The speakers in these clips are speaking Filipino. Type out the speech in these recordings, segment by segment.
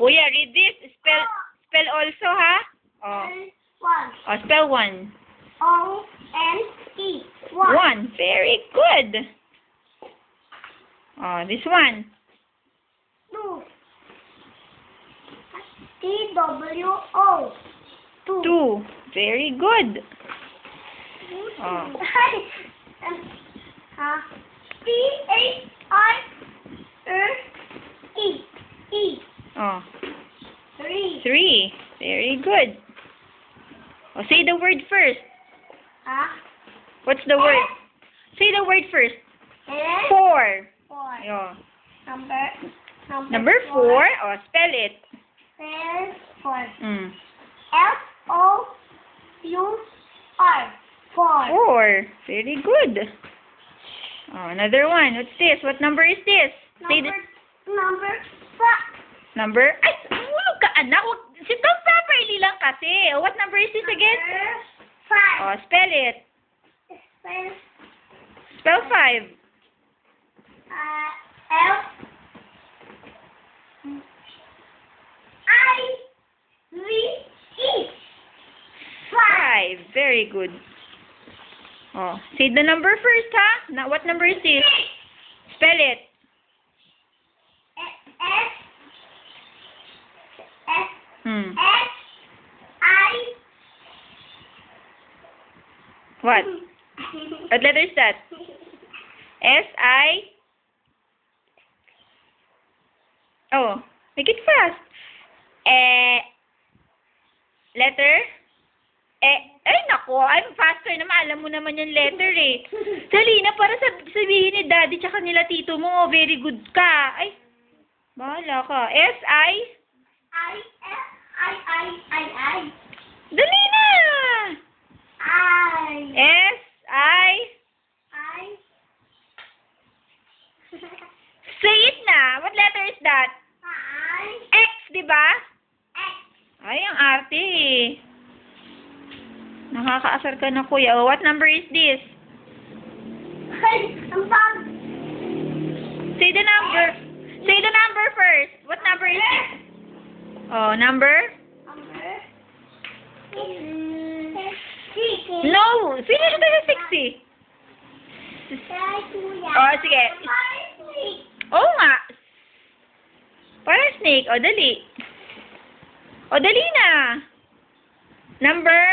Kuya, read this. Spell also, ha? Oh. One. Oh, spell one. O-N-E. One. Very good. Oh, this one. Two. T-W-O. Two. Very good. Oh. T-H-I-R-E. E. Oh. Three. Three. Very good. Oh, say the word first. Huh? What's the word? Say the word first. And Four. four. Oh. Number Four. Oh, spell it. Spell four. Mm. F-O-U-R. Four. Four. Very good. Oh, another one. What's this? What number is this? Say the Number five. number. Ay, tulog ka, anak. Sit down properly lang kasi. What number is this again? Five. Oh, spell it. Spell Spell five. L-I-V-E. Five. Very good. Oh, say the number first, ha? Now, what number is this? Spell it. Hmm. What? What letter is that? S-I? Oh, make it fast. Letter? Ay, nako. I'm faster naman. Alam mo naman yung letter eh. Dali na para sabihin ni daddy tsaka nila tito mo. Very good ka. Ay, bahala ka. S-I? Dali na! S-I? Say it na. What letter is that? X, di ba? Ay, ang arte eh. Nakakaasar ka na, kuya. Oh, what number is this? Say the number. Say the number first. What number is this? Oh, number? No! Finish na sa 60. Oh, sige. Oo nga. Parang snake. O, dali. O, dali na. Number?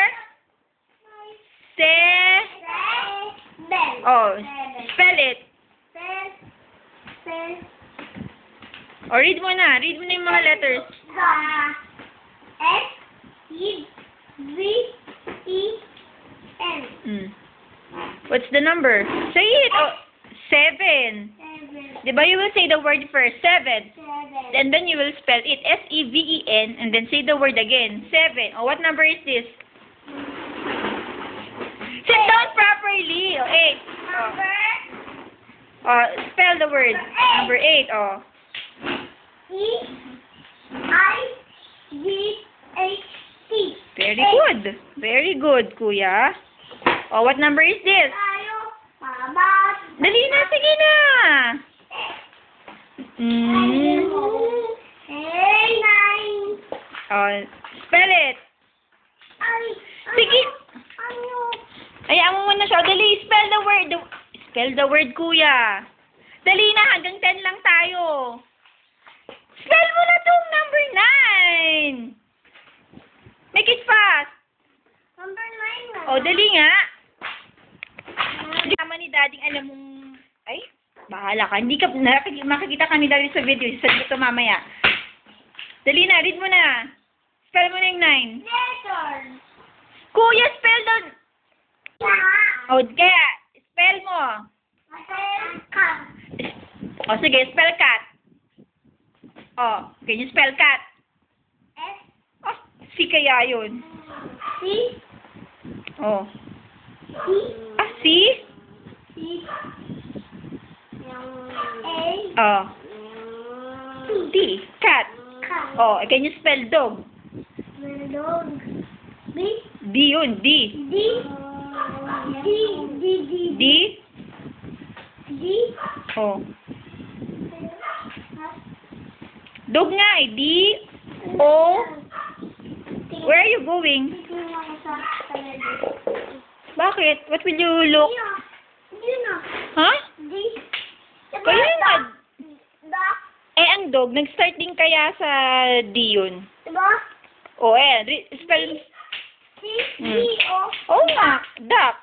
Oh, spell it. O, read mo na. Read mo na yung mga letters. S-E-V-E-N. What's the number? Say it. Oh, 7. Diba you will say the word first? 7. And then you will spell it. S-E-V-E-N. And then say the word again. 7. Oh, what number is this? Sit down properly. Oh, 8. Oh, spell the word. Number 8. Oh. E-I-G-H-T. Very good. Very good, kuya. Oh, what number is this? Dali na, sige na. Oh, spell it. Sige. Hayaan mo muna siya. Dali, spell the word. Spell the word, kuya. Dali na, hanggang 10 lang tayo. Spell mo na tong number 9. Make it fast. Number 9 na. Oh, dali nga. Tama ni daddy, alam mong, ay, bahala ka. Hindi ka, makikita ka ni daddy sa video. Sasabi ko mamaya. Dali na, read mo na. Spell mo na yung 9. Letter. Kuya, spell the... Oh, kaya, spell mo. Oh, sige, spell cat. Oh, can you spell cat? Oh, si kaya yun. Oh. Ah, si? Oh. D, cat. Oh, can you spell dog? D yun, D. D? Oh. Dog nga eh, D. drawing. Tingnan ako sa talaga. Bakit? What will you look? Yun na. Ha? This. Kaya nga. Dog. Eh, ang dog, nag-start din kaya sa D yun. Diba? O, spell. D-O. Oo nga, duck.